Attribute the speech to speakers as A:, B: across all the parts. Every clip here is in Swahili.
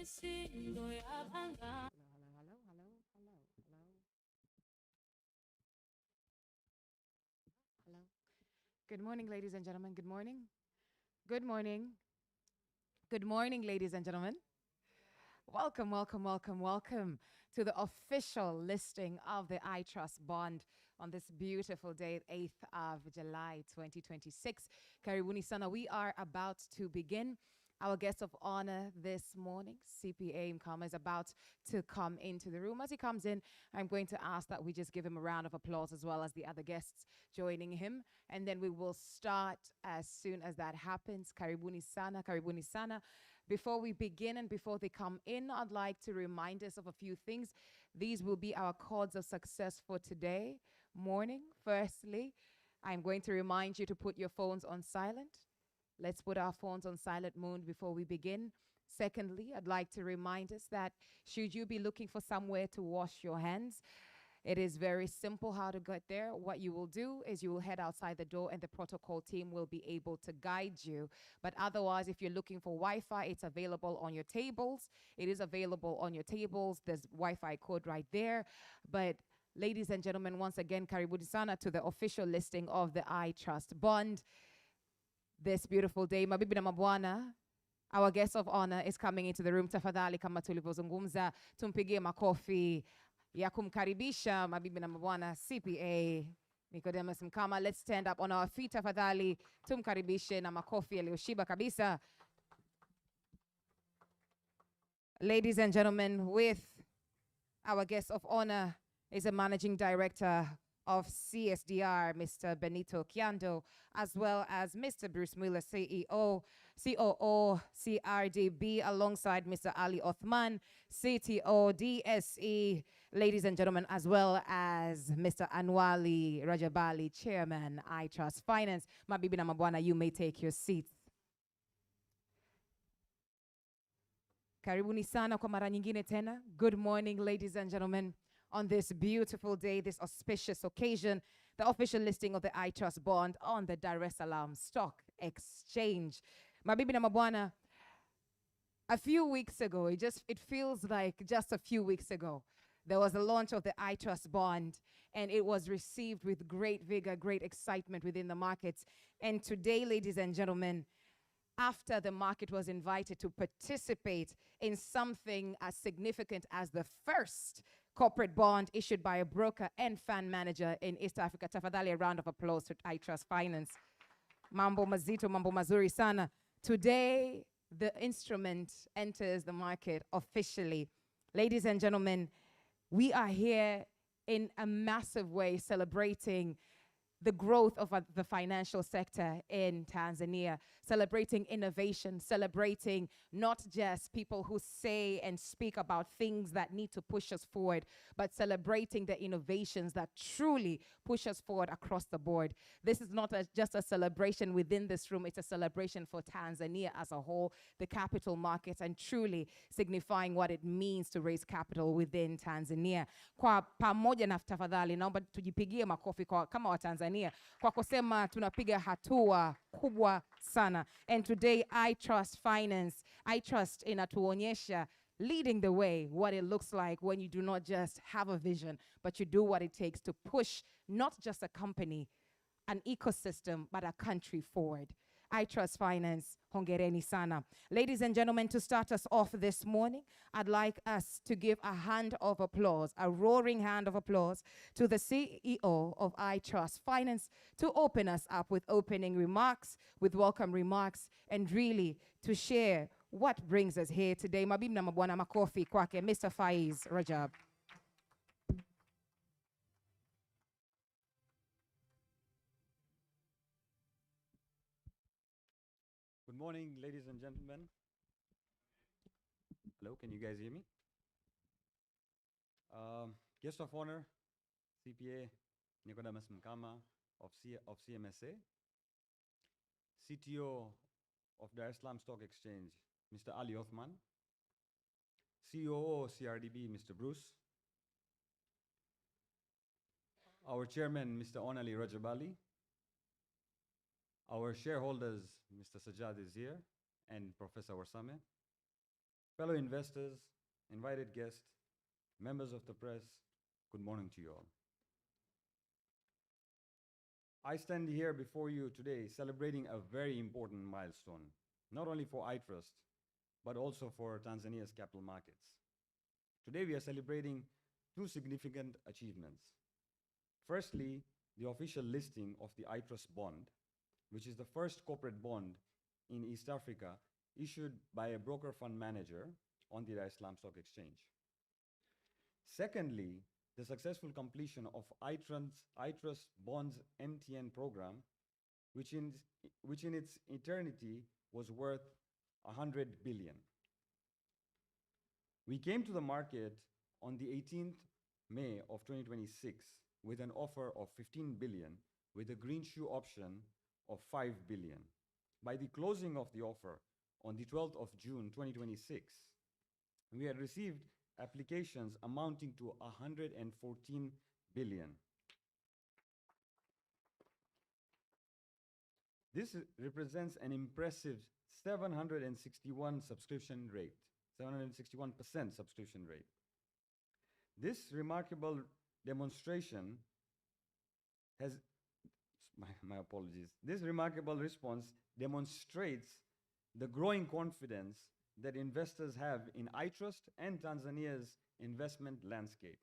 A: Hello. Good morning, ladies and gentlemen. Good morning. Good morning. Good morning, ladies and gentlemen. Welcome, welcome, welcome, welcome to the official listing of the iTrust bond on this beautiful day, 8th of July, 2026. Karibuni sana. We are about to begin. Our guest of honor this morning, CPA Mkama, is about to come into the room. As he comes in, I'm going to ask that we just give him a round of applause as well as the other guests joining him. And then we will start as soon as that happens. Karibuni sana, karibuni sana. Before we begin and before they come in, I'd like to remind us of a few things. These will be our chords of success for today morning. Firstly, I'm going to remind you to put your phones on silent. Let's put our phones on silent mode before we begin. Secondly, I'd like to remind us that should you be looking for somewhere to wash your hands, it is very simple how to get there. What you will do is you will head outside the door and the protocol team will be able to guide you. But otherwise, if you're looking for Wi-Fi, it's available on your tables. It is available on your tables. There's Wi-Fi code right there. But ladies and gentlemen, once again, karibuni sana to the official listing of the iTrust bond. This beautiful day, mabibi na mabwana, our guest of honor is coming into the room. Tafadhali kama tulivyozungumza, tumpigie makofi ya kumkaribisha mabibi na mabwana CPA Nicodemus Mkama. Let's stand up on our feet tafadhali, tumkaribishe na makofi yaliyoshiba kabisa. Ladies and gentlemen, with our guest of honor is a managing director of CSDR, Mr. Benito Kiando, as well as Mr. Bruce Mueller, CEO, COO, CRDB, alongside Mr. Ali Othman, CTO, DSE, ladies and gentlemen, as well as Mr. Anwali Rajabali, Chairman, iTrust Finance. Mabibi na mabwana, you may take your seats. Karibuni sana kwa mara nyingine tena. Good morning, ladies and gentlemen. On this beautiful day, this auspicious occasion, the official listing of the iTrust bond on the Dar es Salaam Stock Exchange. Mabibi na mabwana, a few weeks ago, it feels like just a few weeks ago, there was a launch of the iTrust bond, and it was received with great vigor, great excitement within the markets. And today, ladies and gentlemen, after the market was invited to participate in something as significant as the first corporate bond issued by a broker and fund manager in East Africa. Tafadhali, a round of applause to iTrust Finance. Mambo mazito, mambo mazuri sana. Today, the instrument enters the market officially. Ladies and gentlemen, we are here in a massive way celebrating the growth of the financial sector in Tanzania, celebrating innovation, celebrating not just people who say and speak about things that need to push us forward, but celebrating the innovations that truly push us forward across the board. This is not just a celebration within this room, it's a celebration for Tanzania as a whole, the capital markets, and truly signifying what it means to raise capital within Tanzania. Kwa pamoja na tafadhali, naomba tujipigie makofi kwa kama wa Tanzania kwa kusema tunapiga hatua kubwa sana. And today iTrust Finance, iTrust inatuonyesha leading the way, what it looks like when you do not just have a vision, but you do what it takes to push not just a company, an ecosystem, but a country forward. iTrust Finance, hongereni sana. Ladies and gentlemen, to start us off this morning, I'd like us to give a hand of applause, a roaring hand of applause to the CEO of iTrust Finance to open us up with opening remarks, with welcome remarks, and really to share what brings us here today. Mabibi na mabwana, makofi kwake, Mr. Faiz Rajab.
B: Good morning, ladies and gentlemen. Hello, can you guys hear me? Guest of honor, CPA Nicodemus Mkama of CMSA, CTO of Dar es Salaam Stock Exchange, Mr. Ali Othman, COO CRDB, Mr. Bruce, our chairman, Mr. Onali Rajabali, our shareholders, Mr. Sajjad is here, and Professor Warsame, fellow investors, invited guests, members of the press, good morning to you all. I stand here before you today celebrating a very important milestone, not only for iTrust, but also for Tanzania's capital markets. Today we are celebrating two significant achievements. Firstly, the official listing of the iTrust bond, which is the first corporate bond in East Africa issued by a broker fund manager on the Dar es Salaam Stock Exchange. Secondly, the successful completion of iTrust Bonds MTN program, which in its eternity was worth 100 billion. We came to the market on the 18th May of 2026 with an offer of 15 billion with a green shoe option of 5 billion. By the closing of the offer on the 12th of June 2026, we had received applications amounting to 114 billion. This represents an impressive 761% subscription rate. This remarkable demonstration has, my apologies, this remarkable response demonstrates the growing confidence that investors have in iTrust and Tanzania's investment landscape.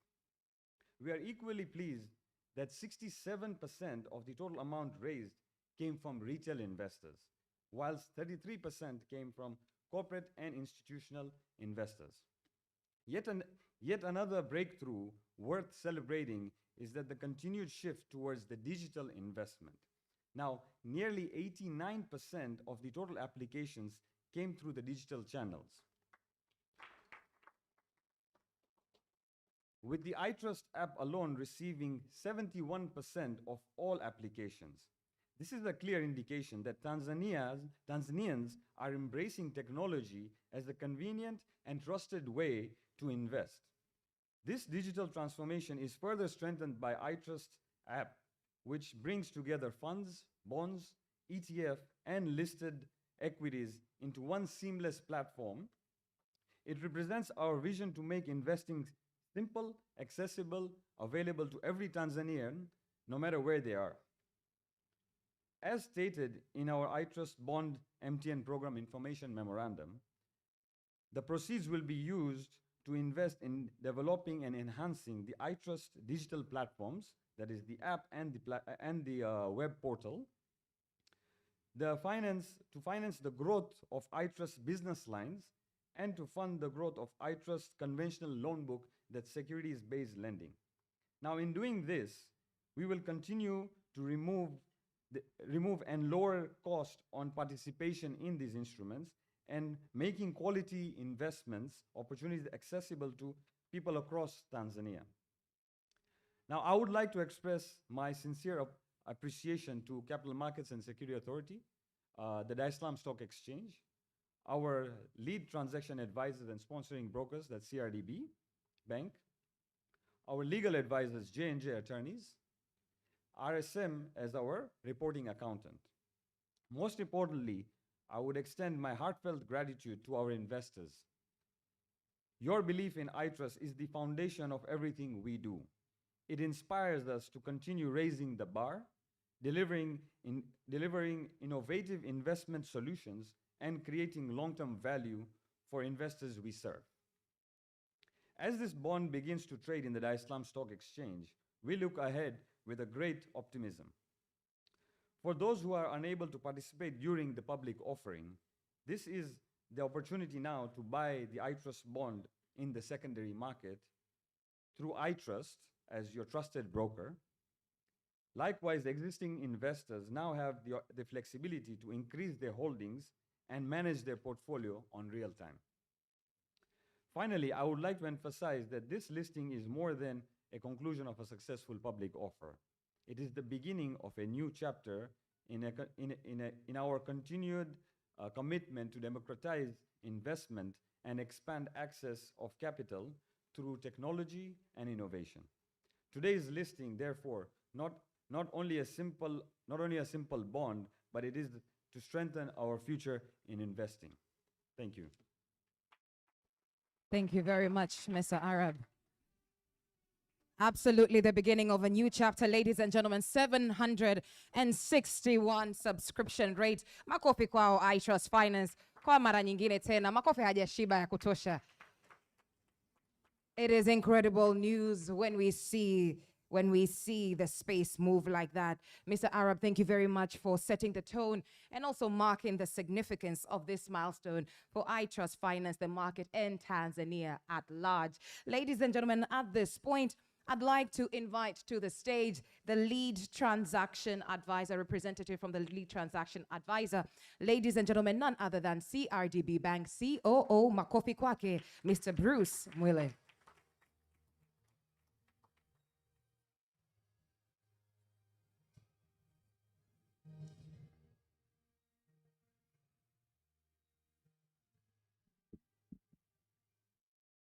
B: We are equally pleased that 67% of the total amount raised came from retail investors, whilst 33% came from corporate and institutional investors. Yet another breakthrough worth celebrating is that the continued shift towards the digital investment. Now, nearly 89% of the total applications came through the digital channels. With the iTrust app alone receiving 71% of all applications. This is a clear indication that Tanzanians are embracing technology as a convenient and trusted way to invest. This digital transformation is further strengthened by iTrust app, which brings together funds, bonds, ETF, and listed equities into one seamless platform. It represents our vision to make investing simple, accessible, available to every Tanzanian, no matter where they are. As stated in our iTrust Bond MTN Program Information Memorandum, the proceeds will be used to invest in developing and enhancing the iTrust digital platforms, that is the app and the web portal, to finance the growth of iTrust business lines, and to fund the growth of iTrust conventional loan book, that's securities-based lending. Now, in doing this, we will continue to remove and lower cost on participation in these instruments and making quality investments opportunities accessible to people across Tanzania. Now, I would like to express my sincere appreciation to Capital Markets and Security Authority, the Dar es Salaam Stock Exchange, our lead transaction advisors and sponsoring brokers, that's CRDB Bank, our legal advisors, J&J Attorneys, RSM as our reporting accountant. Most importantly, I would extend my heartfelt gratitude to our investors. Your belief in iTrust is the foundation of everything we do. It inspires us to continue raising the bar, delivering innovative investment solutions, and creating long-term value for investors we serve. As this bond begins to trade in the Dar es Salaam Stock Exchange, we look ahead with a great optimism. For those who are unable to participate during the public offering, this is the opportunity now to buy the iTrust bond in the secondary market through iTrust as your trusted broker. Likewise, existing investors now have the flexibility to increase their holdings and manage their portfolio on real time. Finally, I would like to emphasize that this listing is more than a conclusion of a successful public offer. It is the beginning of a new chapter in our continued commitment to democratize investment and expand access of capital through technology and innovation. Today's listing, therefore, not only a simple bond, but it is to strengthen our future in investing. Thank you.
A: Thank you very much, Mr. Arab. Absolutely the beginning of a new chapter, ladies and gentlemen. 761 subscription rate. Makofi kwao iTrust Finance. Kwa mara nyingine tena, makofi hajashiba ya kutosha. It is incredible news when we see the space move like that. Mr. Arab, thank you very much for setting the tone and also marking the significance of this milestone for iTrust Finance, the market, and Tanzania at large. Ladies and gentlemen, at this point, I'd like to invite to the stage the lead transaction advisor, representative from the lead transaction advisor. Ladies and gentlemen, none other than CRDB Bank COO Makofi Kwake, Mr. Bruce Mwile.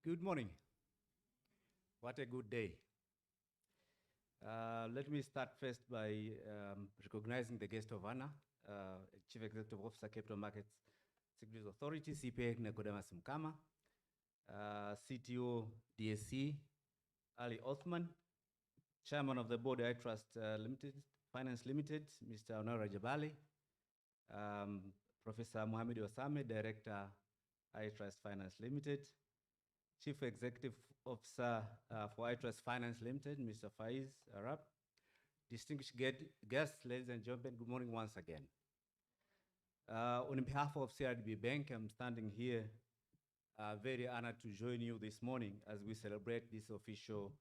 C: Good morning. What a good day. Let me start first by recognizing the guest of honor, Chief Executive Officer, Capital Markets Securities Authority, CPA Negodemus Mkama, CTO, DSC, Ali Othman, Chairman of the Board, iTrust Finance Limited, Mr. Honora Jabali, Professor Mohamed Osame, Director, iTrust Finance Limited, Chief Executive Officer for iTrust Finance Limited, Mr. Faiz Arab. Distinguished guests, ladies and gentlemen, good morning once again. On behalf of CRDB Bank, I'm standing here very honored to join you this morning as we celebrate this official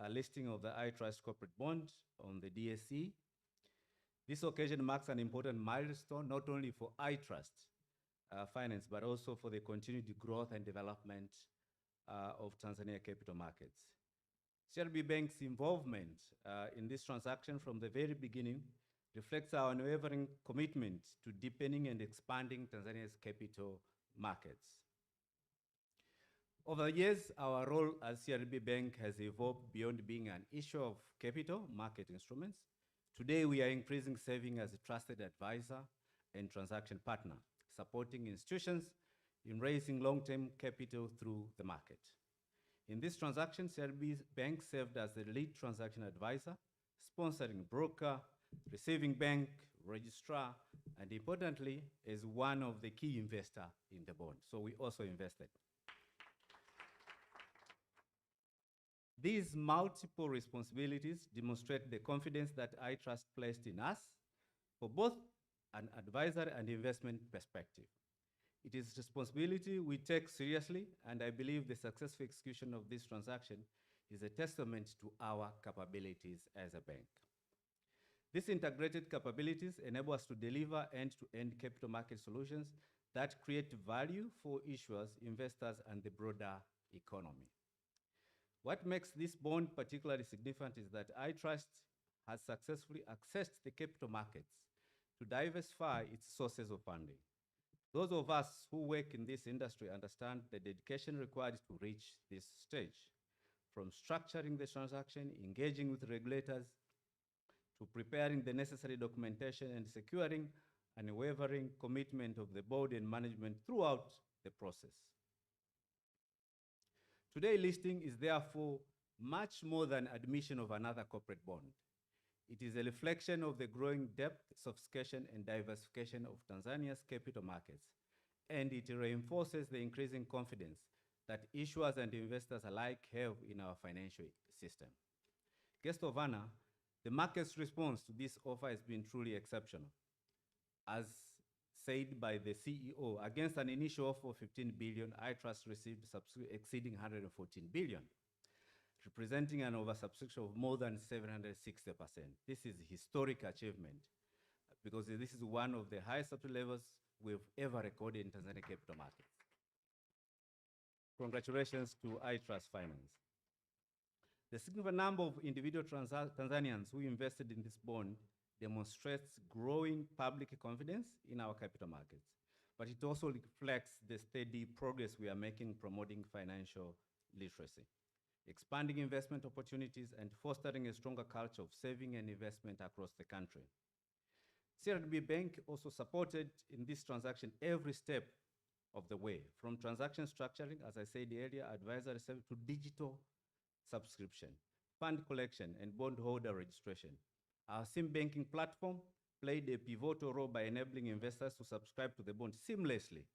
C: listing of the iTrust corporate bond on the DSE. This occasion marks an important milestone, not only for iTrust Finance, but also for the continued growth and development of Tanzania capital markets. CRB Bank's involvement in this transaction from the very beginning reflects our unwavering commitment to deepening and expanding Tanzania's capital markets. Over the years, our role as CRB Bank has evolved beyond being an issuer of capital market instruments. Today, we are increasingly serving as a trusted advisor and transaction partner, supporting institutions in raising long-term capital through the market. In this transaction, CRB Bank served as the lead transaction advisor, sponsoring broker, receiving bank, registrar, and importantly, as one of the key investors in the bond. So we also invested. These multiple responsibilities demonstrate the confidence that iTrust placed in us for both an advisor and investment perspective. It is responsibility we take seriously, and I believe the successful execution of this transaction is a testament to our capabilities as a bank. These integrated capabilities enable us to deliver end-to-end capital market solutions that create value for issuers, investors, and the broader economy. What makes this bond particularly significant is that iTrust has successfully accessed the capital markets to diversify its sources of funding. Those of us who work in this industry understand the dedication required to reach this stage, from structuring the transaction, engaging with regulators, to preparing the necessary documentation and securing an unwavering commitment of the board and management throughout the process. Today's listing is therefore much more than admission of another corporate bond. It is a reflection of the growing depth, sophistication, and diversification of Tanzania's capital markets, and it reinforces the increasing confidence that issuers and investors alike have in our financial system. Guest of honor, the market's response to this offer has been truly exceptional. As said by the CEO, against an initial offer of 15 billion, iTrust received exceeding 114 billion. Representing an oversubscription of more than 760%. This is a historic achievement because this is one of the highest subscription levels we've ever recorded in Tanzania capital markets. Congratulations to iTrust Finance. The significant number of individual Tanzanians who invested in this bond demonstrates growing public confidence in our capital markets, but it also reflects the steady progress we are making promoting financial literacy, expanding investment opportunities, and fostering a stronger culture of saving and investment across the country. CRDB Bank also supported in this transaction every step of the way, from transaction structuring, as I said earlier, advisory service, to digital subscription, fund collection, and bondholder registration. Our SIM banking platform played a pivotal role by enabling investors to subscribe to the bond seamlessly,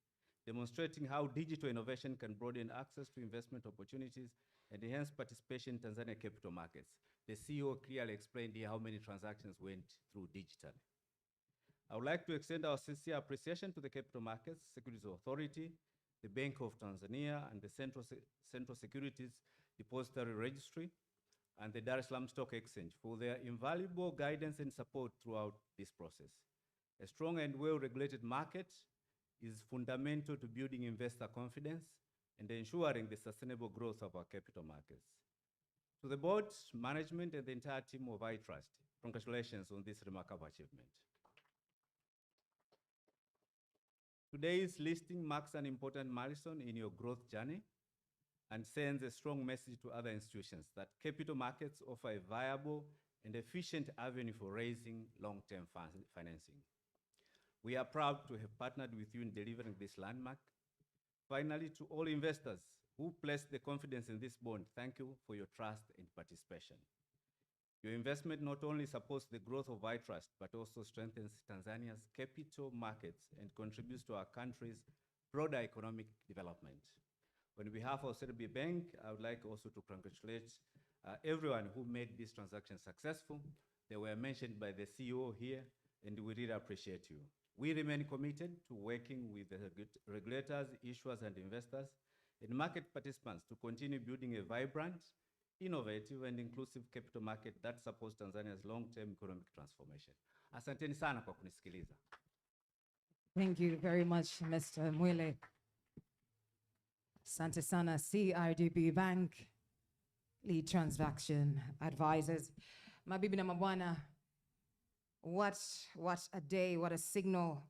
C: demonstrating how digital innovation can broaden access to investment opportunities and enhance participation in Tanzania capital markets. The CEO clearly explained here how many transactions went through digitally. I would like to extend our sincere appreciation to the Capital Markets Securities Authority, the Bank of Tanzania, and the Central Securities Depository Registry, and the Dar es Salaam Stock Exchange for their invaluable guidance and support throughout this process. A strong and well-regulated market is fundamental to building investor confidence and ensuring the sustainable growth of our capital markets. To the board, management, and the entire team of iTrust, congratulations on this remarkable achievement. Today's listing marks an important milestone in your growth journey and sends a strong message to other institutions that capital markets offer a viable and efficient avenue for raising long-term financing. We are proud to have partnered with you in delivering this landmark. Finally, to all investors who placed the confidence in this bond, thank you for your trust and participation. Your investment not only supports the growth of iTrust, but also strengthens Tanzania's capital markets and contributes to our country's broader economic development. On behalf of CRDB Bank, I would like also to congratulate everyone who made this transaction successful. They were mentioned by the CEO here, and we really appreciate you. We remain committed to working with the regulators, issuers, and investors, and market participants to continue building a vibrant, innovative, and inclusive capital market that supports Tanzania's long-term economic transformation. Asanteni sana kwa kunisikiliza.
A: Thank you very much, Mr. Mwile. Asante sana, CRDB Bank, lead transaction advisors. Mabibi na mabwana, what a day, what a signal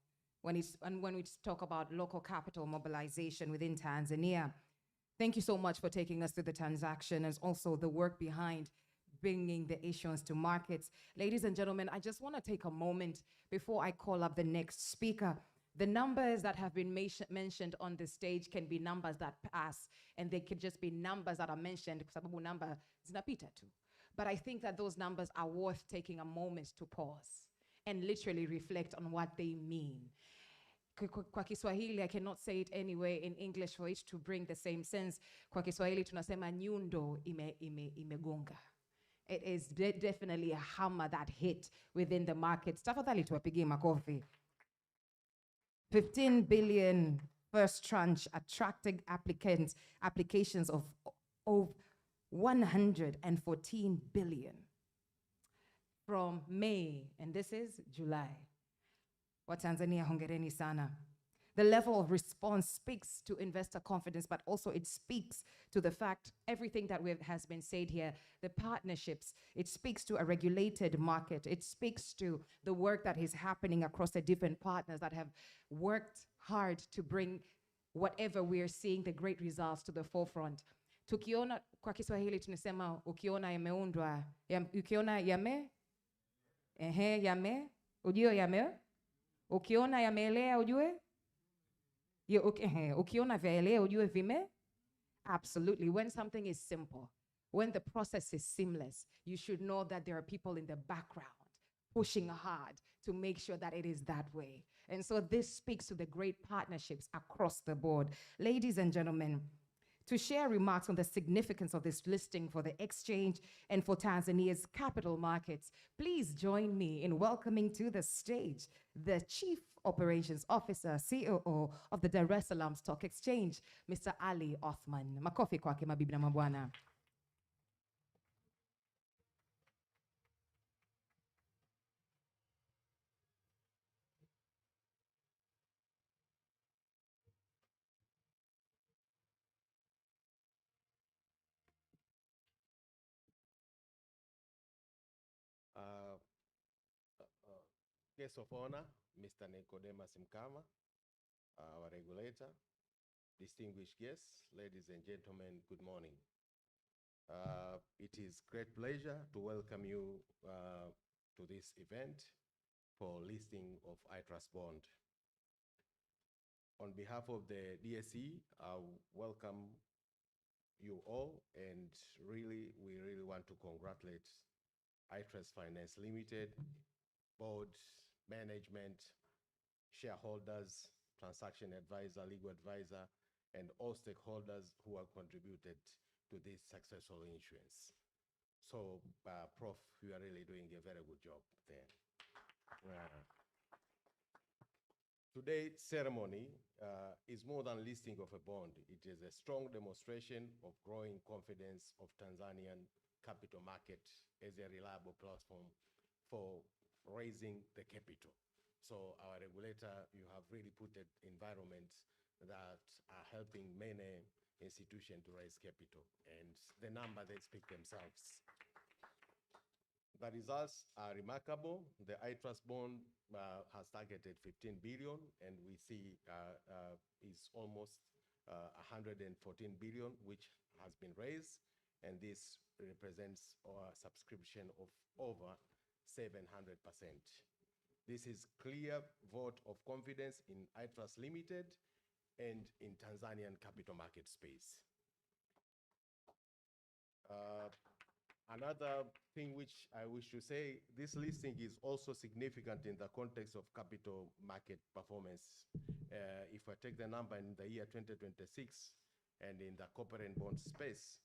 A: when we talk about local capital mobilization within Tanzania. Thank you so much for taking us through the transaction and also the work behind bringing the issuance to markets. Ladies and gentlemen, I just want to take a moment before I call up the next speaker. The numbers that have been mentioned on the stage can be numbers that pass, and they could just be numbers that are mentioned, sababu namba zinapita tu. But I think that those numbers are worth taking a moment to pause and literally reflect on what they mean. Kwa Kiswahili, I cannot say it anyway in English for it to bring the same sense. Kwa Kiswahili tunasema nyundo imegonga. It is definitely a hammer that hit within the markets. Tafadhali tuwapigie makofi. 15 billion first tranche attracting applications of 114 billion from May, and this is July. Tanzania, hongereni sana. The level of response speaks to investor confidence, but also it speaks to the fact, everything that has been said here, the partnerships, it speaks to a regulated market. It speaks to the work that is happening across the different partners that have worked hard to bring whatever we are seeing, the great results to the forefront. Tukiona kwa Kiswahili tunasema ukiona yameundwa, ukiona yame, ujio yame, ukiona yameelea ujue? Ukiona vyaelea ujue vime? Absolutely. When something is simple, when the process is seamless, you should know that there are people in the background pushing hard to make sure that it is that way. And so this speaks to the great partnerships across the board. Ladies and gentlemen, to share remarks on the significance of this listing for the exchange and for Tanzania's capital markets, please join me in welcoming to the stage the Chief Operations Officer, COO of the Dar es Salaam Stock Exchange, Mr. Ali Othman. Makofi kwake mabibi na mabwana.
D: Guest of honor, Mr. Nicodemus Mkama, our regulator, distinguished guests, ladies and gentlemen, good morning. It is great pleasure to welcome you to this event for listing of iTrust bond. On behalf of the DSE, I welcome you all, and really, we really want to congratulate iTrust Finance Limited, board, management, shareholders, transaction advisor, legal advisor, and all stakeholders who have contributed to this successful issuance. So, Prof, you are really doing a very good job there. Today's ceremony is more than listing of a bond. It is a strong demonstration of growing confidence of Tanzanian capital market as a reliable platform for raising the capital. So our regulator, you have really put an environment that are helping many institutions to raise capital, and the number, they speak themselves. The results are remarkable. The iTrust bond has targeted 15 billion, and we see is almost 114 billion, which has been raised, and this represents a subscription of over 700%. This is clear vote of confidence in iTrust Limited and in Tanzanian capital market space. Another thing which I wish to say, this listing is also significant in the context of capital market performance. If I take the number in the year 2026 and in the corporate bond space,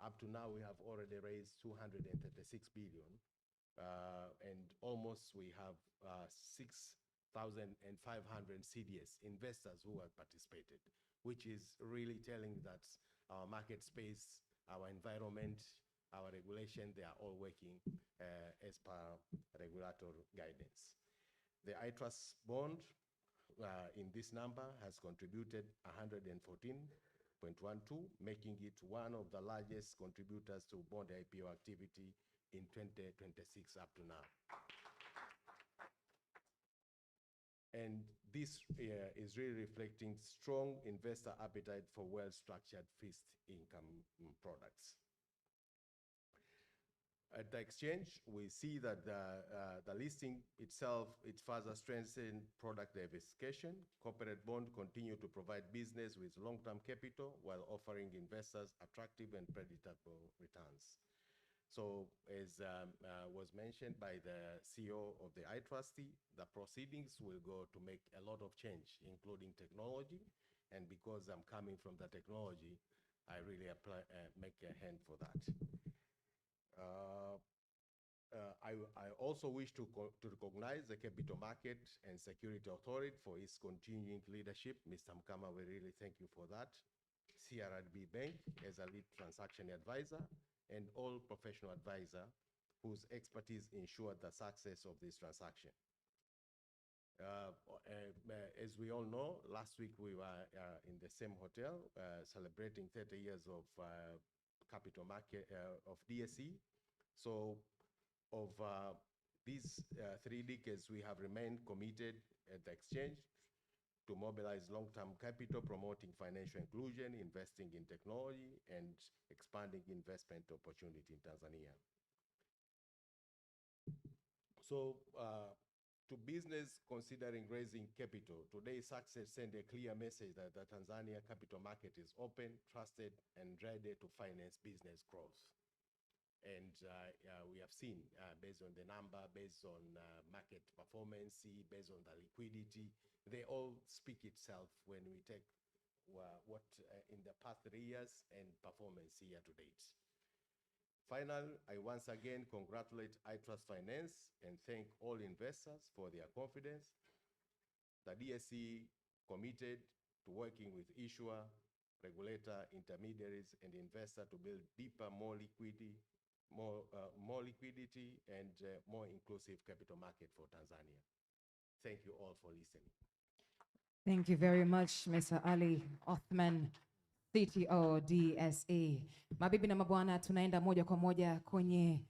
D: up to now we have already raised 236 billion, and almost we have 6,500 CDS investors who have participated, which is really telling that our market space, our environment, our regulation, they are all working as per regulatory guidance. The iTrust bond in this number has contributed 114.12, making it one of the largest contributors to bond IPO activity in 2026 up to now. And this is really reflecting strong investor appetite for well-structured fixed income products. At the exchange, we see that the listing itself, it further strengthened product diversification. Corporate bond continue to provide business with long-term capital while offering investors attractive and predictable returns. So as was mentioned by the CEO of the iTrust, the proceedings will go to make a lot of change, including technology. And because I'm coming from the technology, I really make a hand for that. I also wish to recognize the Capital Market and Security Authority for its continuing leadership. Mr. Mkama, we really thank you for that. CRDB Bank as a lead transaction advisor, and all professional advisor whose expertise ensured the success of this transaction. As we all know, last week we were in the same hotel celebrating 30 years of capital market of DSE. So of these 3 decades, we have remained committed at the exchange to mobilize long-term capital, promoting financial inclusion, investing in technology, and expanding investment opportunity in Tanzania. So to business considering raising capital, today's success send a clear message that the Tanzania capital market is open, trusted, and ready to finance business growth. And we have seen, based on the number, based on market performance, based on the liquidity, they all speak itself when we take what in the past 3 years and performance year to date. Finally, I once again congratulate iTrust Finance and thank all investors for their confidence. The DSE committed to working with issuer, regulator, intermediaries, and investor to build deeper, more liquidity, more liquidity and more inclusive capital market for Tanzania. Thank you all for listening.
A: Thank you very much, Mr. Ali Othman, CTO DSE. Mabibi na mabwana, tunaenda moja kwa moja kwenye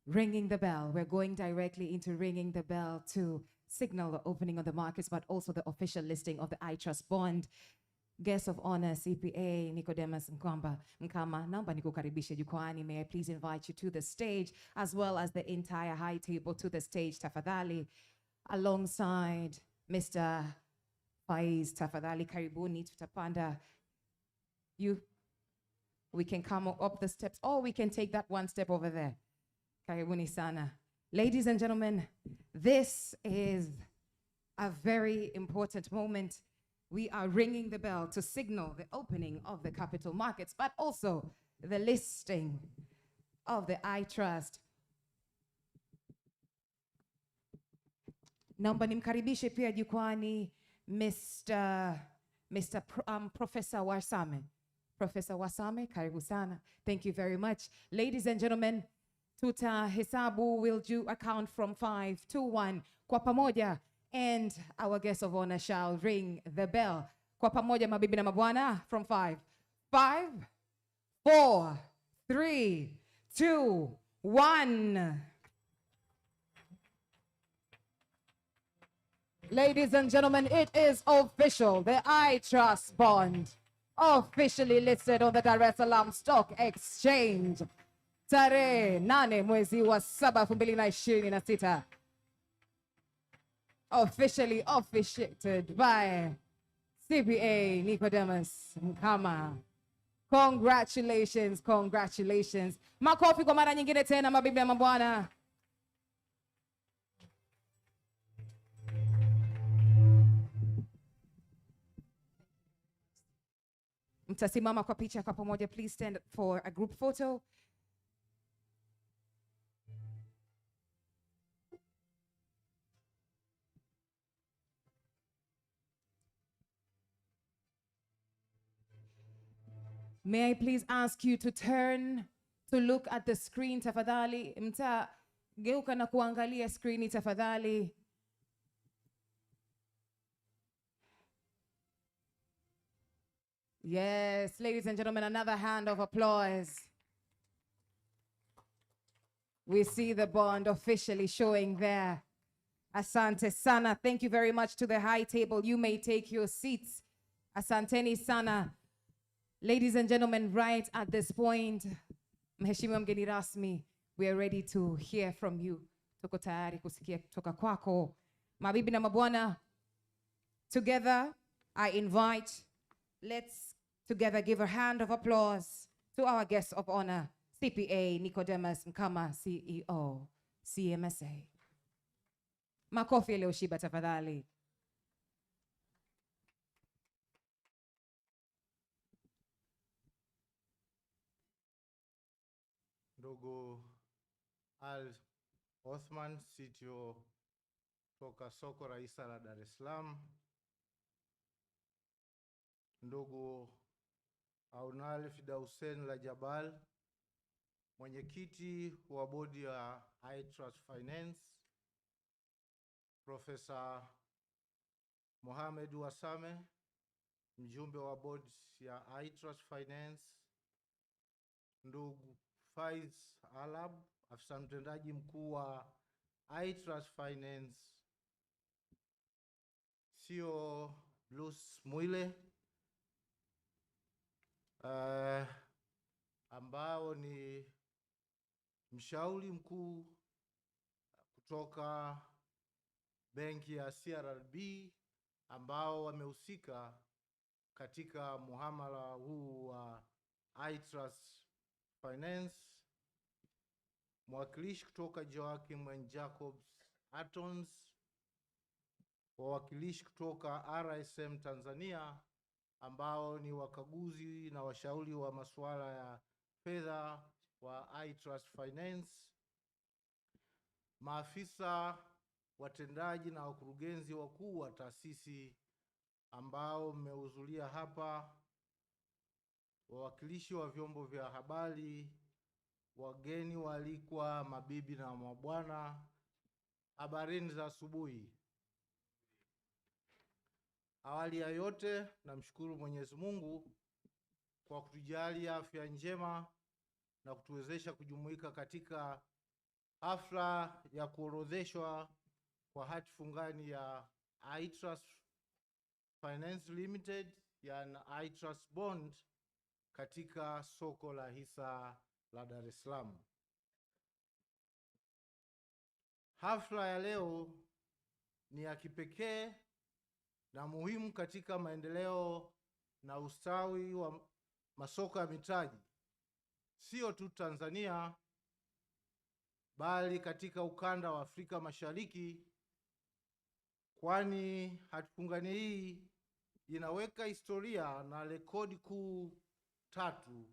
A: ringing the bell. We're going directly into ringing the bell to signal the opening of the markets, but also the official listing of the iTrust bond. Guest of honor, CPA Nicodemus Mkama, naomba nikukaribishe jukwani. May I please invite you to the stage, as well as the entire high table to the stage, tafadhali, alongside Mr. Faiz, tafadhali karibuni, tutapanda. We can come up the steps, or we can take that one step over there. Karibuni sana. Ladies and gentlemen, this is a very important moment. We are ringing the bell to signal the opening of the capital markets, but also the listing of the iTrust. Naomba nimkaribishe pia jukwani Professor Wasame. Professor Wasame, karibu sana. Thank you very much. Ladies and gentlemen, tutahesabu, will do a count from 5 to 1 kwa pamoja, and our guest of honor shall ring the bell. Kwa pamoja mabibi na mabwana, from 5. 5, 4, 3, 2, 1. Ladies and gentlemen, it is official. The iTrust bond officially listed on the Dar es Salaam Stock Exchange. Tarehe 8 mwezi wa 7 2026. Officially officiated by CPA Nicodemus Mkama. Congratulations, congratulations. Makofi kwa mara nyingine tena mabibi na mabwana. Mtasimama kwa picha kwa pamoja. Please stand for a group photo. May I please ask you to turn to look at the screen tafadhali. Mtageuka na kuangalia screen tafadhali. Yes, ladies and gentlemen, another hand of applause. We see the bond officially showing there. Asante sana. Thank you very much to the high table. You may take your seats. Asanteni sana. Ladies and gentlemen, right at this point, Mheshimiwa mgeni rasmi, we are ready to hear from you. Tuko tayari kusikia kutoka kwako. Mabibi na mabwana, together I invite, let's together give a hand of applause to our guest of honor, CPA Nicodemus Mkama, CEO, CMSA. Makofi yaliyoshiba tafadhali.
E: Ndugu Al Othman, CTO toka soko Raisa la Dar es Salaam. Ndugu Aunal Fidausen la Jabal, mwenyekiti wa bodi ya iTrust Finance. Profesa Mohamed Wasame, mjumbe wa bodi ya iTrust Finance. Ndugu Faiz Alab, afisa mtendaji mkuu wa iTrust Finance. CEO Blues Mwile, ambao ni mshauri mkuu kutoka benki ya CRDB, ambao wamehusika katika muamala huu wa iTrust Finance. Mwakilishi kutoka Joachim and Jacobs Attons, wawakilishi kutoka RSM Tanzania ambao ni wakaguzi na washauri wa masuala ya fedha wa iTrust Finance, maafisa watendaji na wakurugenzi wakuu wa taasisi ambao mmehudhuria hapa, wawakilishi wa vyombo vya habari, wageni waalikwa, mabibi na mabwana, habarini za asubuhi. Awali ya yote, namshukuru Mwenyezi Mungu kwa kutujalia afya njema na kutuwezesha kujumuika katika hafla ya kuorodheshwa kwa hati fungani ya iTrust Finance Limited, yani iTrust Bond, katika soko la hisa la Dar es Salaam. Hafla ya leo ni ya kipekee na muhimu katika maendeleo na ustawi wa masoko ya mitaji, sio tu Tanzania bali katika ukanda wa Afrika Mashariki, kwani hatifungani hii inaweka historia na rekodi kuu 3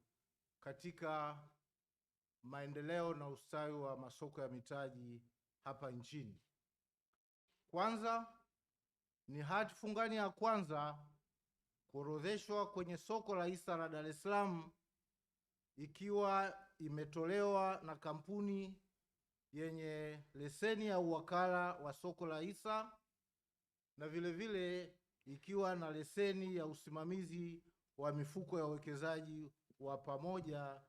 E: katika maendeleo na ustawi wa masoko ya mitaji hapa nchini. Kwanza ni hati fungani ya kwanza kuorodheshwa kwenye soko la hisa la Dar es Salaam, ikiwa imetolewa na kampuni yenye leseni ya uwakala wa soko la hisa na vile vile ikiwa na leseni ya usimamizi wa mifuko ya uwekezaji wa pamoja,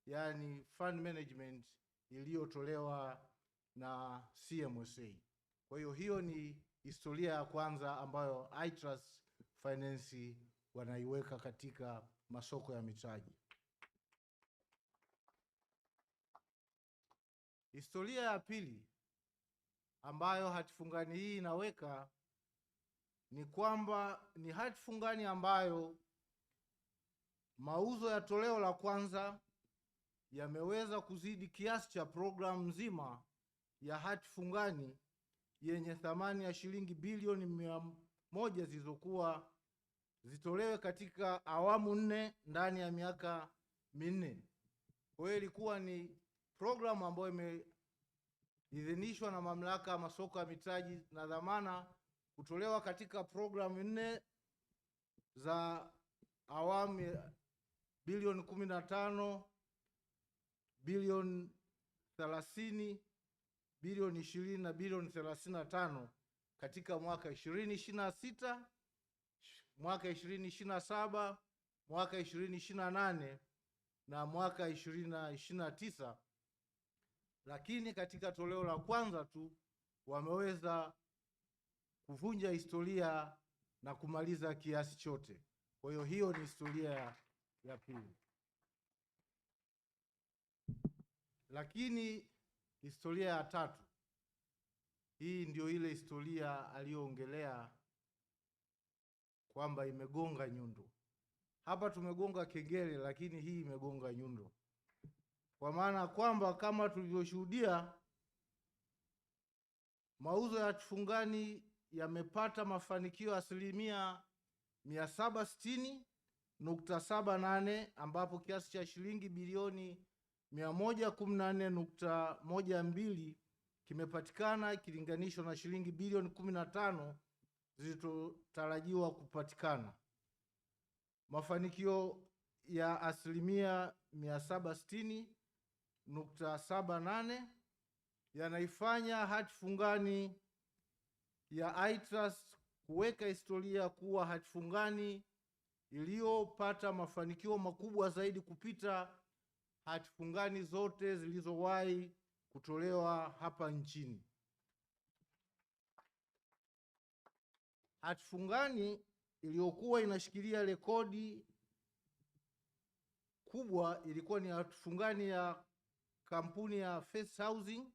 E: yani fund management, iliyotolewa na CMSA. Kwa hiyo ni historia ya kwanza ambayo iTrust Finance wanaiweka katika masoko ya mitaji. Historia ya pili ambayo hatifungani hii inaweka ni kwamba ni hatifungani ambayo mauzo ya toleo la kwanza yameweza kuzidi kiasi cha programu nzima ya hatifungani yenye thamani ya shilingi bilioni 100 zilizokuwa zitolewe katika awamu 4 ndani ya miaka 4. Kwa hiyo ilikuwa ni programu ambayo imeidhinishwa na mamlaka ya masoko ya mitaji na dhamana kutolewa katika programu 4 za awamu bilioni 15, bilioni 30, bilioni 20 na bilioni 35 katika mwaka 2026, mwaka 2027, mwaka 2028 na mwaka 2029. Lakini katika toleo la kwanza tu wameweza kuvunja historia na kumaliza kiasi chote. Kwa hiyo ni historia ya pili. Lakini historia ya tatu, hii ndio ile historia aliyoongelea kwamba imegonga nyundo. Hapa tumegonga kengele, lakini hii imegonga nyundo, kwa maana kwamba kama tulivyoshuhudia, mauzo ya hatifungani yamepata mafanikio asilimia 760.78, ambapo kiasi cha shilingi bilioni 114.12 kimepatikana ikilinganishwa na shilingi bilioni 15 zilizotarajiwa kupatikana. Mafanikio ya asilimia 760.78 yanaifanya hatifungani ya iTrust kuweka historia kuwa hatifungani iliyopata mafanikio makubwa zaidi kupita hatifungani zote zilizowahi kutolewa hapa nchini. Hatifungani iliyokuwa inashikilia rekodi kubwa ilikuwa ni hatifungani ya kampuni ya First Housing,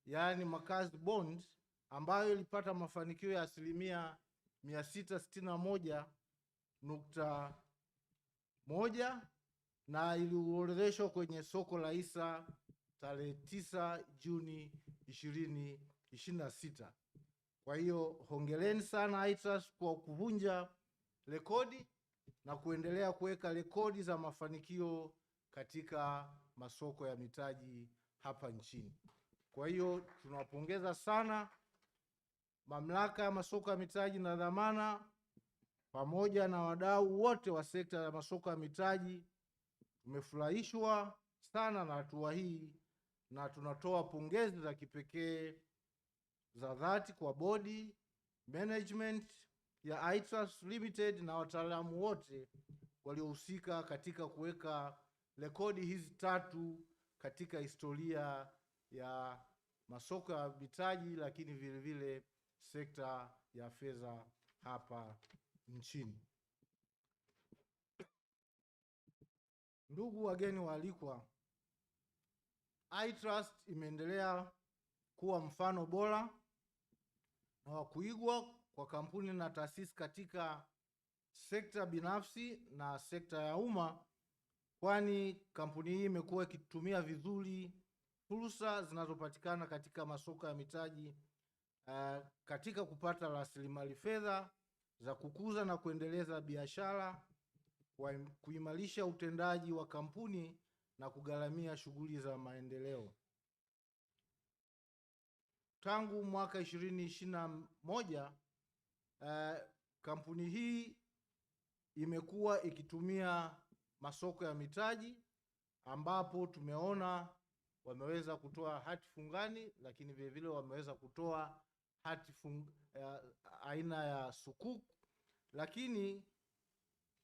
E: yaani makazi bond, ambayo ilipata mafanikio ya asilimia 661.1 na iliorodheshwa kwenye soko la hisa tarehe 9 Juni 2026. Kwa hiyo hongereni sana iTrust kwa kuvunja rekodi na kuendelea kuweka rekodi za mafanikio katika masoko ya mitaji hapa nchini. Kwa hiyo tunawapongeza sana mamlaka ya masoko ya mitaji na dhamana pamoja na wadau wote wa sekta ya masoko ya mitaji. Tumefurahishwa sana na hatua hii na tunatoa pongezi za kipekee za dhati kwa bodi, management ya iTrust Limited na wataalamu wote waliohusika katika kuweka rekodi hizi 3 katika historia ya masoko ya mitaji, lakini vile vile sekta ya fedha hapa nchini. Ndugu wageni waalikwa, iTrust imeendelea kuwa mfano bora na wa kuigwa kwa kampuni na taasisi katika sekta binafsi na sekta ya umma, kwani kampuni hii imekuwa ikitumia vizuri fursa zinazopatikana katika masoko ya mitaji katika kupata rasilimali fedha za kukuza na kuendeleza biashara, kuimarisha utendaji wa kampuni na kugharamia shughuli za maendeleo. Tangu mwaka 2021 kampuni hii imekuwa ikitumia masoko ya mitaji, ambapo tumeona wameweza kutoa hati fungani, lakini vile vile wameweza kutoa hati aina ya sukuk, lakini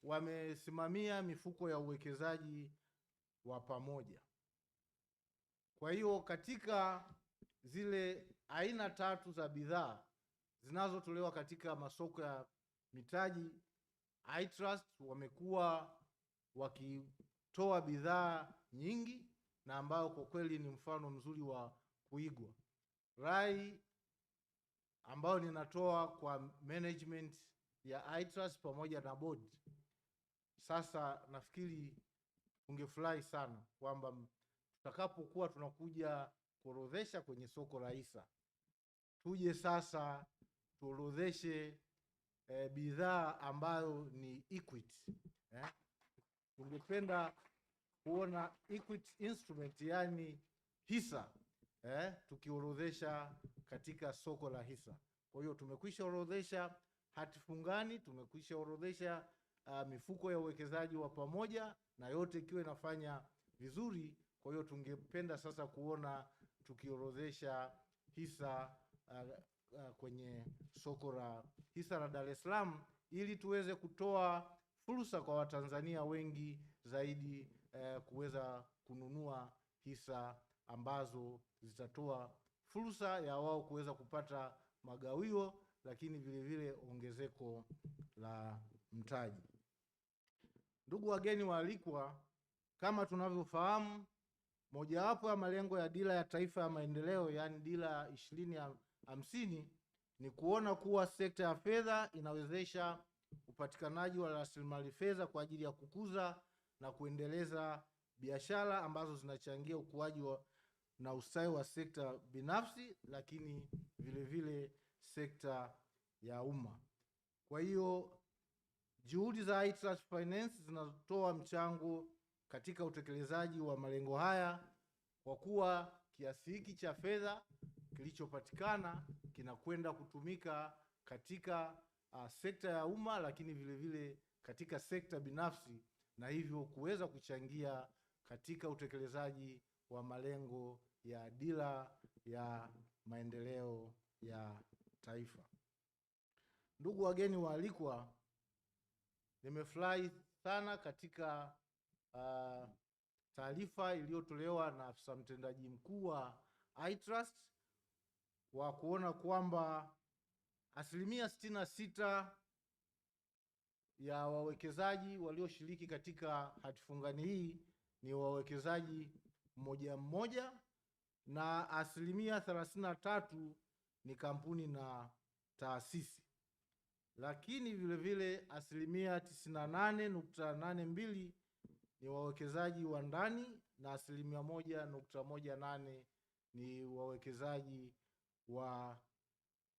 E: wamesimamia mifuko ya uwekezaji wa pamoja. Kwa hiyo katika zile aina tatu za bidhaa zinazotolewa katika masoko ya mitaji, iTrust wamekuwa wakitoa bidhaa nyingi na ambayo kwa kweli ni mfano mzuri wa kuigwa. Rai ambayo ninatoa kwa management ya iTrust pamoja na board, sasa nafikiri ungefurahi sana kwamba tutakapokuwa tunakuja kuorodhesha kwenye soko la hisa, tuje sasa tuorodheshe bidhaa ambayo ni equity. Tungependa kuona equity instrument, yani hisa, tukiorodhesha katika soko la hisa. Kwa hiyo tumekwisha orodhesha hati fungani, tumekwisha orodhesha mifuko ya uwekezaji wa pamoja, na yote ikiwa inafanya vizuri. Kwa hiyo tungependa sasa kuona tukiorodhesha hisa kwenye soko la hisa la Dar es Salaam, ili tuweze kutoa fursa kwa Watanzania wengi zaidi kuweza kununua hisa ambazo zitatoa fursa ya wao kuweza kupata magawio, lakini vile vile ongezeko la mtaji. Ndugu wageni waalikwa, kama tunavyofahamu, mojawapo ya malengo ya Dira ya Taifa ya Maendeleo, yani Dira 2050, ni kuona kuwa sekta ya fedha inawezesha upatikanaji wa rasilimali fedha kwa ajili ya kukuza na kuendeleza biashara ambazo zinachangia ukuaji na ustawi wa sekta binafsi, lakini vile vile sekta ya umma. Kwa hiyo juhudi za iTrust Finance zinatoa mchango katika utekelezaji wa malengo haya, kwa kuwa kiasi hiki cha fedha kilichopatikana kinakwenda kutumika katika sekta ya umma, lakini vile vile katika sekta binafsi, na hivyo kuweza kuchangia katika utekelezaji wa malengo ya Dira ya Maendeleo ya Taifa. Ndugu wageni waalikwa, nimefurahi sana katika taarifa iliyotolewa na afisa mtendaji mkuu wa iTrust wa kuona kwamba 66% ya wawekezaji walioshiriki katika hatifungani hii ni wawekezaji mmoja mmoja, na 33% ni kampuni na taasisi. Lakini vile vile 98.82% ni wawekezaji wa ndani na 1.18% ni wawekezaji wa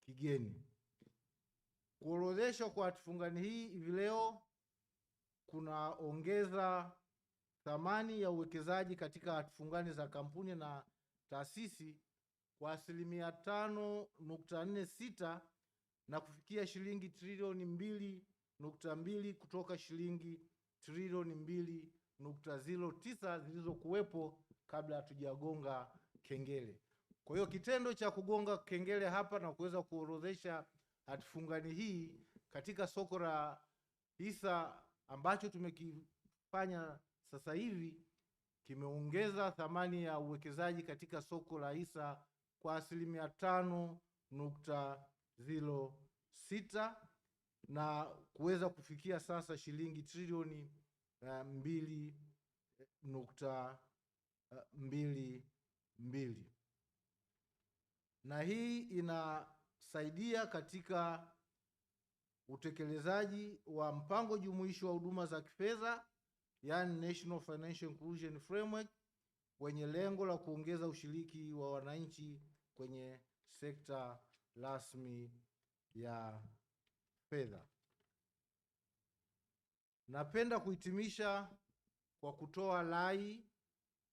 E: kigeni. Kuorodheshwa kwa hatifungani hii hivi leo kunaongeza thamani ya uwekezaji katika hatifungani za kampuni na taasisi kwa 5.46 na kufikia shilingi trilioni 2.2 kutoka shilingi trilioni 2.09 zilizokuwepo kabla hatujagonga kengele. Kwa hiyo kitendo cha kugonga kengele hapa na kuweza kuorodhesha hatifungani hii katika soko la hisa ambacho tumekifanya sasa hivi kimeongeza thamani ya uwekezaji katika soko la hisa kwa 5.06 na kuweza kufikia sasa shilingi trilioni 2.22, na hii inasaidia katika utekelezaji wa mpango jumuishi wa huduma za kifedha, yani National Financial Inclusion Framework, wenye lengo la kuongeza ushiriki wa wananchi kwenye sekta rasmi ya fedha. Napenda kuhitimisha kwa kutoa rai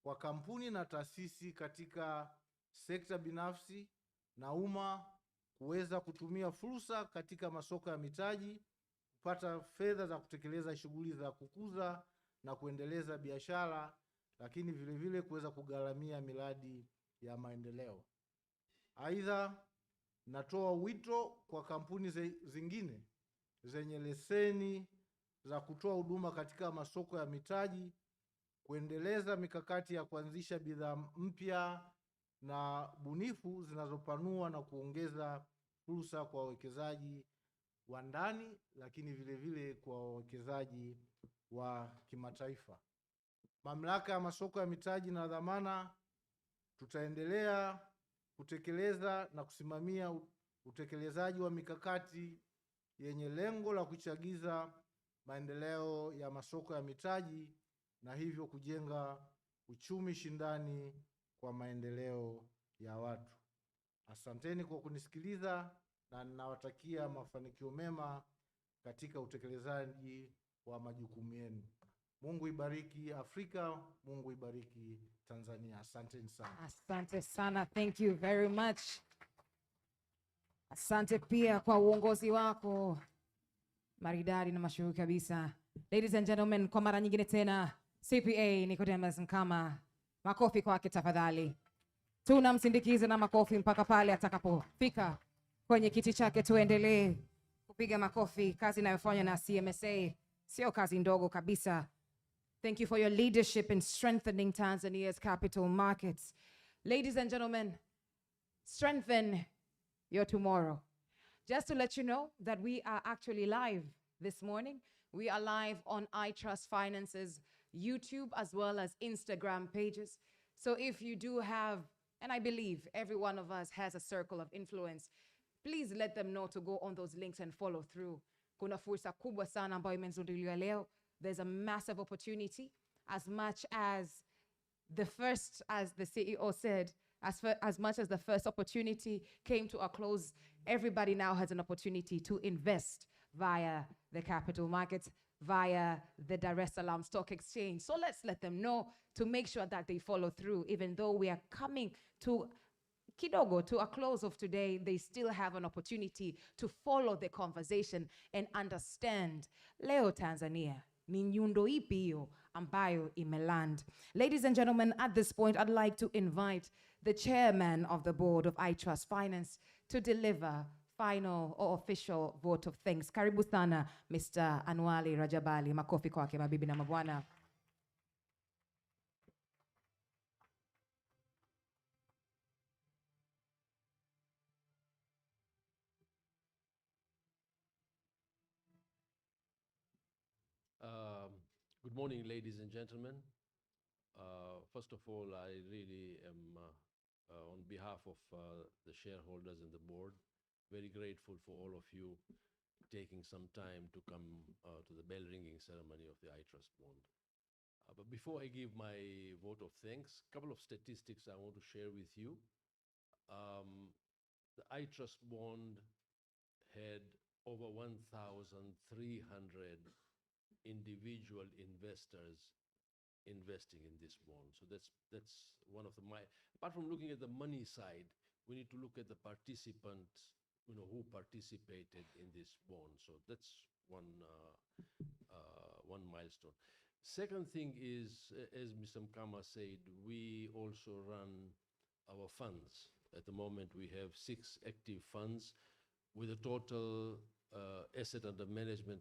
E: kwa kampuni na taasisi katika sekta binafsi na umma kuweza kutumia fursa katika masoko ya mitaji kupata fedha za kutekeleza shughuli za kukuza na kuendeleza biashara, lakini vile vile kuweza kugharamia miradi ya maendeleo. Aidha, natoa wito kwa kampuni zingine zenye leseni za kutoa huduma katika masoko ya mitaji kuendeleza mikakati ya kuanzisha bidhaa mpya na bunifu zinazopanua na kuongeza fursa kwa wawekezaji wa ndani, lakini vile vile kwa wawekezaji wa kimataifa. Mamlaka ya masoko ya mitaji na dhamana tutaendelea kutekeleza na kusimamia utekelezaji wa mikakati yenye lengo la kuchagiza maendeleo ya masoko ya mitaji na hivyo kujenga uchumi shindani kwa maendeleo ya watu. Asanteni kwa kunisikiliza na ninawatakia mafanikio mema katika utekelezaji wa majukumu yenu. Mungu ibariki Afrika, Mungu ibariki Tanzania. Asanteni sana.
A: Asante sana. Thank you very much. Asante pia kwa uongozi wako maridadi na mashuhuri kabisa. Ladies and gentlemen, kwa mara nyingine tena CPA Nicodemus Mkama, makofi kwake tafadhali. Tunamsindikiza na makofi mpaka pale atakapofika kwenye kiti chake. Tuendelee kupiga makofi. Kazi inayofanywa na CMSA sio kazi ndogo kabisa. Thank you for your leadership in strengthening Tanzania's capital markets. Ladies and gentlemen, strengthen your tomorrow. Just to let you know that we are actually live this morning. We are live on iTrust Finance's YouTube as well as Instagram pages. So if you do have, and I believe every one of us has a circle of influence, please let them know to go on those links and follow through. Kuna fursa kubwa sana ambayo imezinduliwa leo. There's a massive opportunity, as much as the first, as the CEO said, as much as the first opportunity came to a close, everybody now has an opportunity to invest via the capital markets, via the Dar es Salaam Stock Exchange. So let's let them know to make sure that they follow through. Even though we are coming to kidogo to a close of today, they still have an opportunity to follow the conversation and understand leo Tanzania ni nyundo ipi hiyo ambayo imeland. Ladies and gentlemen, at this point, I'd like to invite the chairman of the board of iTrust Finance to deliver final or official vote of thanks. Karibu sana, Mr. Anwali Rajabali. Makofi kwake mabibi na mabwana.
F: Good morning, ladies and gentlemen. First of all, I really am, on behalf of the shareholders and the board, very grateful for all of you taking some time to come to the bell ringing ceremony of the iTrust bond. But before I give my vote of thanks, a couple of statistics I want to share with you. The iTrust bond had over 1,300 individual investors investing in this bond. So that's one of apart from looking at the money side, we need to look at the participants, who participated in this bond. So that's one milestone. Second thing is, as Mr. Mkama said, we also run our funds. At the moment, we have 6 active funds with a total asset under management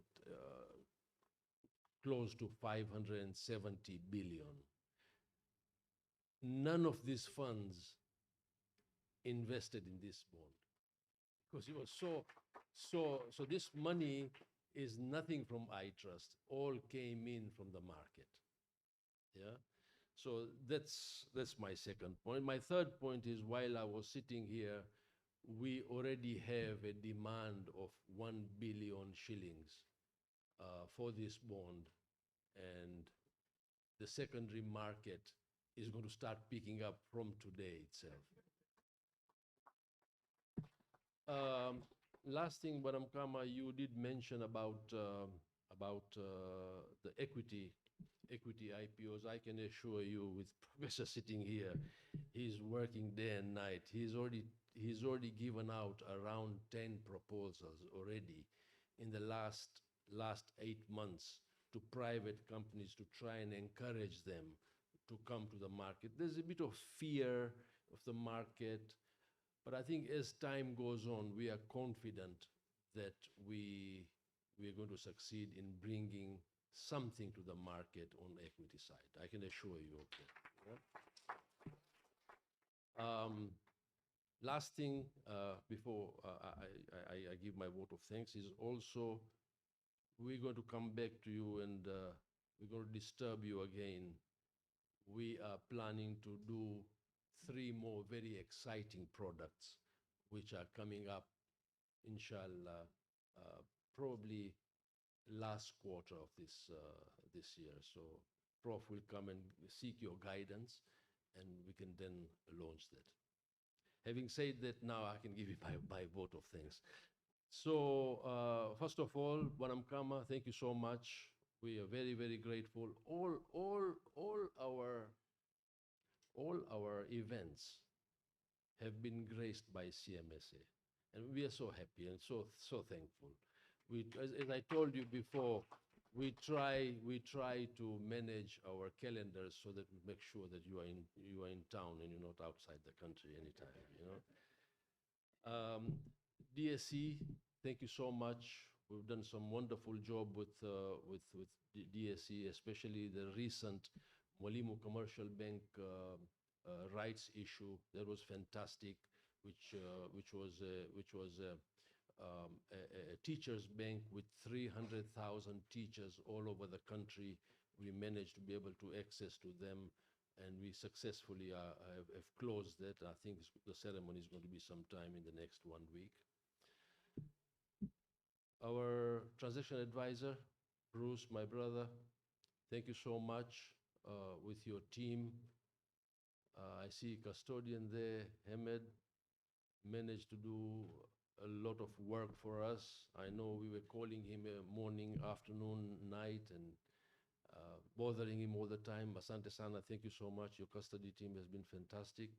F: close to 570 billion. None of these funds invested in this bond because it was so this money is nothing from iTrust, all came in from the market. Yeah, so that's my second point. My third point is, while I was sitting here, we already have a demand of 1 billion shillings for this bond, and the secondary market is going to start picking up from today itself. Last thing, Madam Kama, you did mention about the equity IPOs. I can assure you, with Professor sitting here, he's working day and night. He's already given out around 10 proposals already in the last 8 months to private companies to try and encourage them to come to the market. There's a bit of fear of the market, but I think as time goes on, we are confident that we are going to succeed in bringing something to the market on equity side. I can assure you of that. Yeah? Last thing before I give my vote of thanks is also we're going to come back to you and we're going to disturb you again. We are planning to do 3 more very exciting products which are coming up, inshallah, probably last quarter of this year. So Prof will come and seek your guidance and we can then launch that. Having said that, now I can give you my vote of thanks. So first of all, Madam Kama, thank you so much. We are very, very grateful. All our events have been graced by CMSA, and we are so happy and so thankful. As I told you before, we try to manage our calendars so that we make sure that you are in town and you're not outside the country anytime. DSE, thank you so much. We've done some wonderful job with DSE, especially the recent Mwalimu Commercial Bank rights issue. That was fantastic, which was a teachers bank with 300,000 teachers all over the country. We managed to be able to access to them, and we successfully have closed that. I think the ceremony is going to be sometime in the next 1 week. Our transaction advisor, Bruce, my brother, thank you so much with your team. I see custodian there, Hamed, managed to do a lot of work for us. I know we were calling him morning, afternoon, night, and bothering him all the time. Asante sana, thank you so much. Your custody team has been fantastic.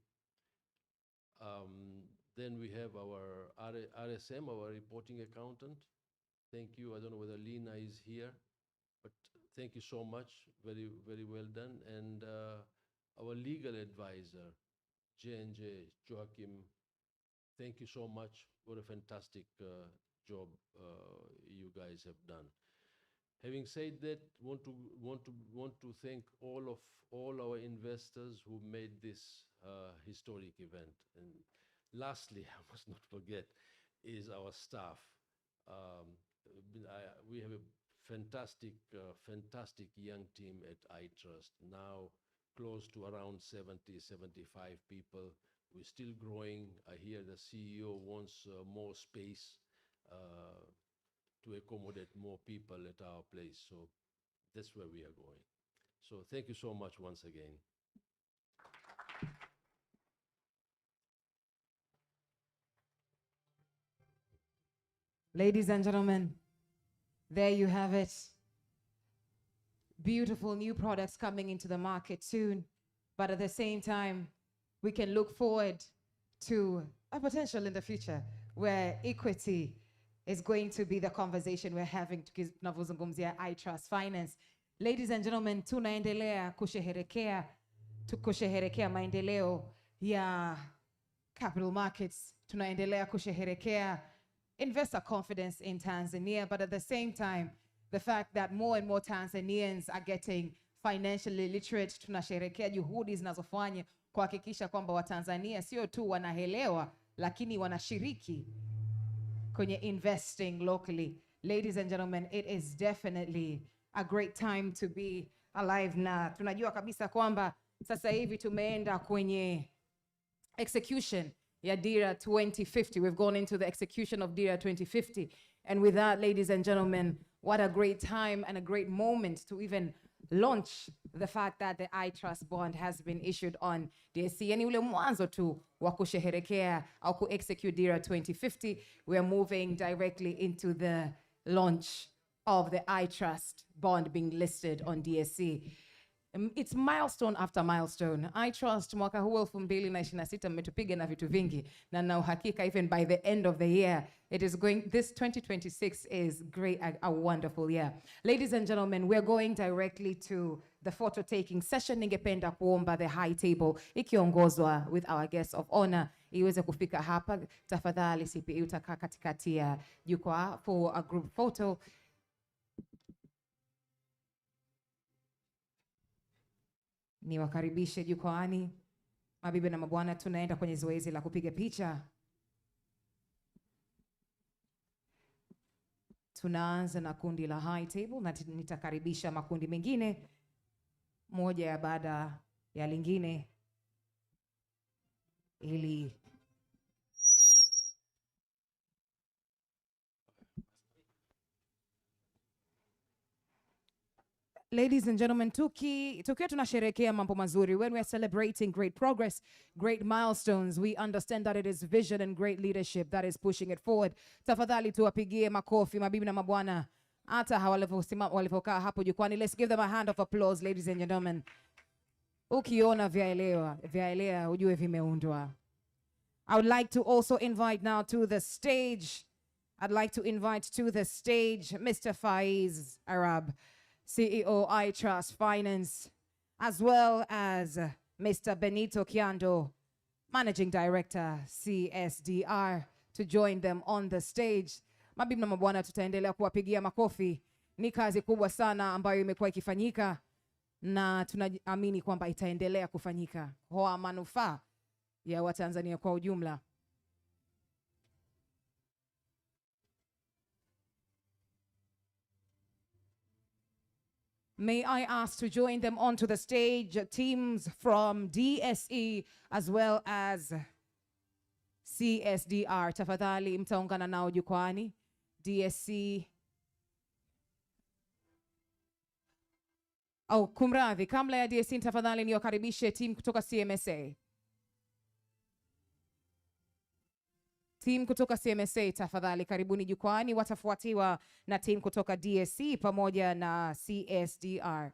F: Then we have our RSM, our reporting accountant. Thank you. I don't know whether Lena is here, but thank you so much. Very, very well done. And our legal advisor, J&J, Joachim, thank you so much. What a fantastic job you guys have done. Having said that, want to thank all our investors who made this historic event. And lastly, I must not forget, is our staff. We have a fantastic young team at iTrust, now close to around 70, 75 people. We're still growing. I hear the CEO wants more space to accommodate more people at our place. So that's where we are going. So thank you so much once again.
A: Ladies and gentlemen, there you have it. Beautiful new products coming into the market soon. But at the same time, we can look forward to a potential in the future where equity is going to be the conversation we're having tunavyozungumzia iTrust Finance. Ladies and gentlemen, tunaendelea kusherehekea maendeleo ya capital markets. Tunaendelea kusherehekea investor confidence in Tanzania, but at the same time, the fact that more and more Tanzanians are getting financially literate. Tunasherehekea juhudi zinazofanya kuhakikisha kwamba Watanzania sio tu wanaelewa, lakini wanashiriki kwenye investing locally. Ladies and gentlemen, it is definitely a great time to be alive, na tunajua kabisa kwamba sasa hivi tumeenda kwenye execution ya Dira 2050. We've gone into the execution of Dira 2050. And with that, ladies and gentlemen, what a great time and a great moment to even launch the fact that the iTrust bond has been issued on DSC. Yani ule mwanzo tu wa kusherehekea au ku-execute Dira 2050. We are moving directly into the launch of the iTrust bond being listed on DSC. It's milestone after milestone. iTrust mwaka huu 2026 mmetupiga na vitu vingi na uhakika even by the end of the year it is going, this 2026 is great, a wonderful year. Ladies and gentlemen, we're going directly to the photo taking session. Ningependa kuomba the high table ikiongozwa with our guests of honor iweze kufika hapa. Tafadhali CPE utakaa katikati ya jukwaa for a group photo. Niwakaribishe jukwaani. Mabibi na mabwana, tunaenda kwenye zoezi la kupiga picha. Tunaanza na kundi la high table na nitakaribisha makundi mengine moja ya baada ya lingine ili ladies and gentlemen, tukiwa tunasherehekea mambo mazuri, when we are celebrating great progress, great milestones, we understand that it is vision and great leadership that is pushing it forward. Tafadhali tuwapigie makofi mabibi na mabwana hata walivyokaa hapo jukwani. Let's give them a hand of applause, ladies and gentlemen. Ukiona vyaelea ujue vimeundwa. I would like to also invite now to the stage, Mr. Faiz Arab, CEO iTrust Finance, as well as Mr. Benito Kiando, Managing Director, CSDR, to join them on the stage. Mabibi na mabwana, tutaendelea kuwapigia makofi. Ni kazi kubwa sana ambayo imekuwa ikifanyika na tunaamini kwamba itaendelea kufanyika kwa manufaa ya Watanzania kwa ujumla. May I ask to join them onto the stage, teams from DSE as well as CSDR. Tafadhali mtaungana nao jukwani. DSE. Kumradhi, kabla ya DSE tafadhali niwakaribishe team kutoka CMSA. Team kutoka CMSA tafadhali karibuni jukwani, watafuatiwa na team kutoka DSC pamoja na CSDR.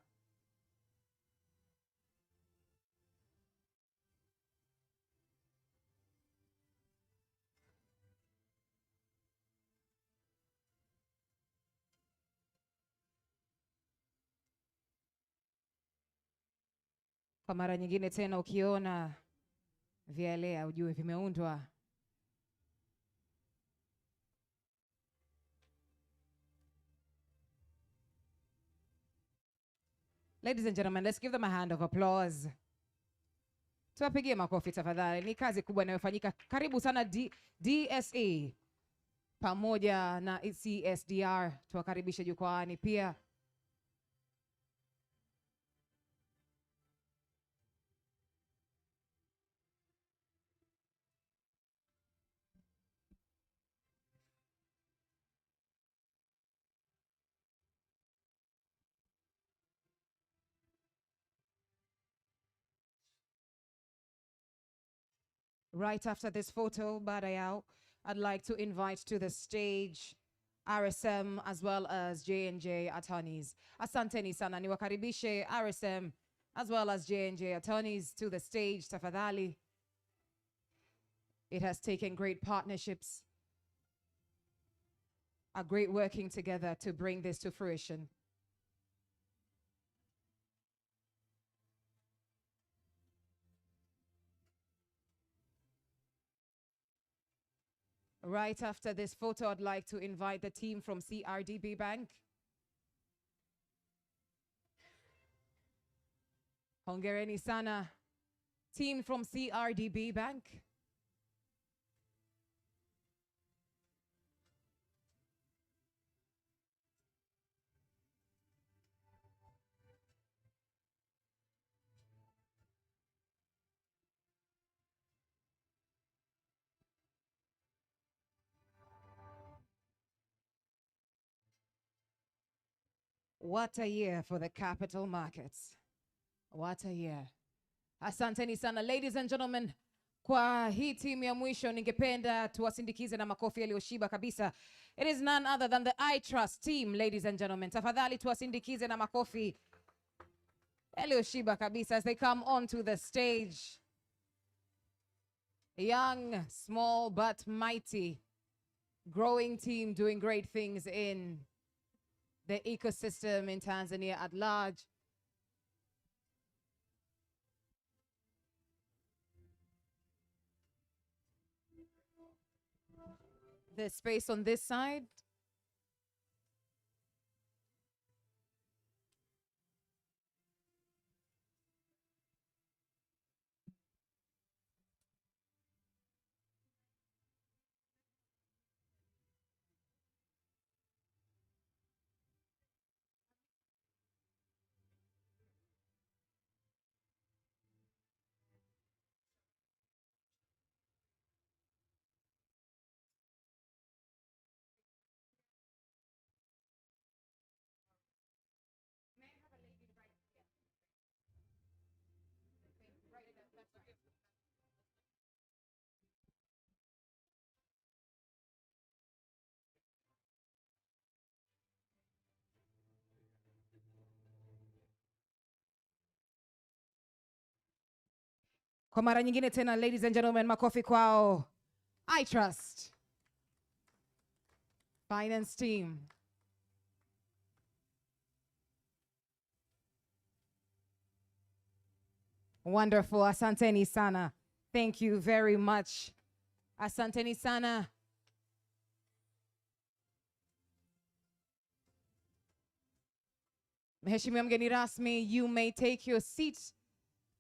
A: Kwa mara nyingine tena ukiona vyaelea ujue vimeundwa. Ladies and gentlemen, let's give them a hand of applause. Tuwapigie makofi tafadhali. Ni kazi kubwa inayofanyika. Karibu sana DSE pamoja na CSDR. Tuwakaribishe jukwaani pia. Right after this photo, baada yao, I'd like to invite to the stage RSM as well as J&J attorneys. Asanteni sana, niwakaribishe RSM as well as J&J attorneys to the stage, tafadhali. It has taken great partnerships, a great working together to bring this to fruition. Right after this photo, I'd like to invite the team from CRDB Bank. Hongereni sana. Team from CRDB Bank. What a year for the capital markets. What a year. Asanteni sana. Ladies and gentlemen, kwa hii timu ya mwisho ningependa tuwasindikize na makofi yaliyoshiba kabisa. It is none other than the iTrust team, ladies and gentlemen. Tafadhali tuwasindikize na makofi yaliyoshiba kabisa as they come onto the stage. Young, small but mighty, growing team doing great things in the ecosystem in Tanzania at large. There's space on this side. Kwa mara nyingine tena, ladies and gentlemen, makofi kwao. iTrust Finance Team. Wonderful. Asanteni sana. Thank you very much. Asanteni sana. Mheshimiwa mgeni rasmi, you may take your seats,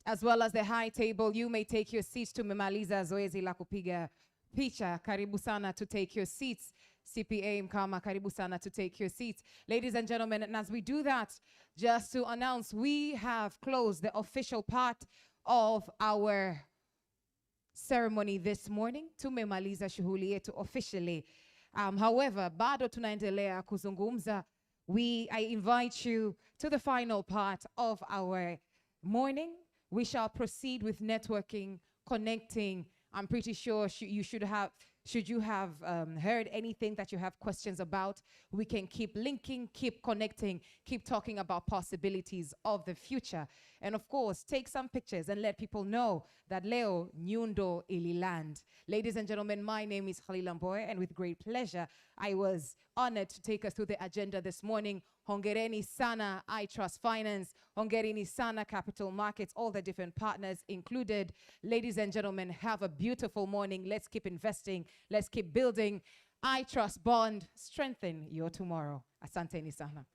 A: as well as the high table. You may take your seats. Tumemaliza zoezi la kupiga picha. Karibu sana to take your seats. CPA Mkama, karibu sana to take your seats. Ladies and gentlemen, and as we do that, just to announce, we have closed the official part of our ceremony this morning. Tumemaliza shughuli yetu officially. However, bado tunaendelea kuzungumza. I invite you to the final part of our morning. We shall proceed with networking, connecting. I'm pretty sure should you have heard anything that you have questions about, we can keep linking, keep connecting, keep talking about possibilities of the future. And of course, take some pictures and let people know that leo nyundo ililand. Ladies and gentlemen, my name is Khalil Amboy, and with great pleasure, I was honored to take us through the agenda this morning. Hongereni sana iTrust Finance, hongereni sana Capital Markets, all the different partners included. Ladies and gentlemen, have a beautiful morning. Let's keep investing. Let's keep building. iTrust Bond, strengthen your tomorrow. Asanteni sana.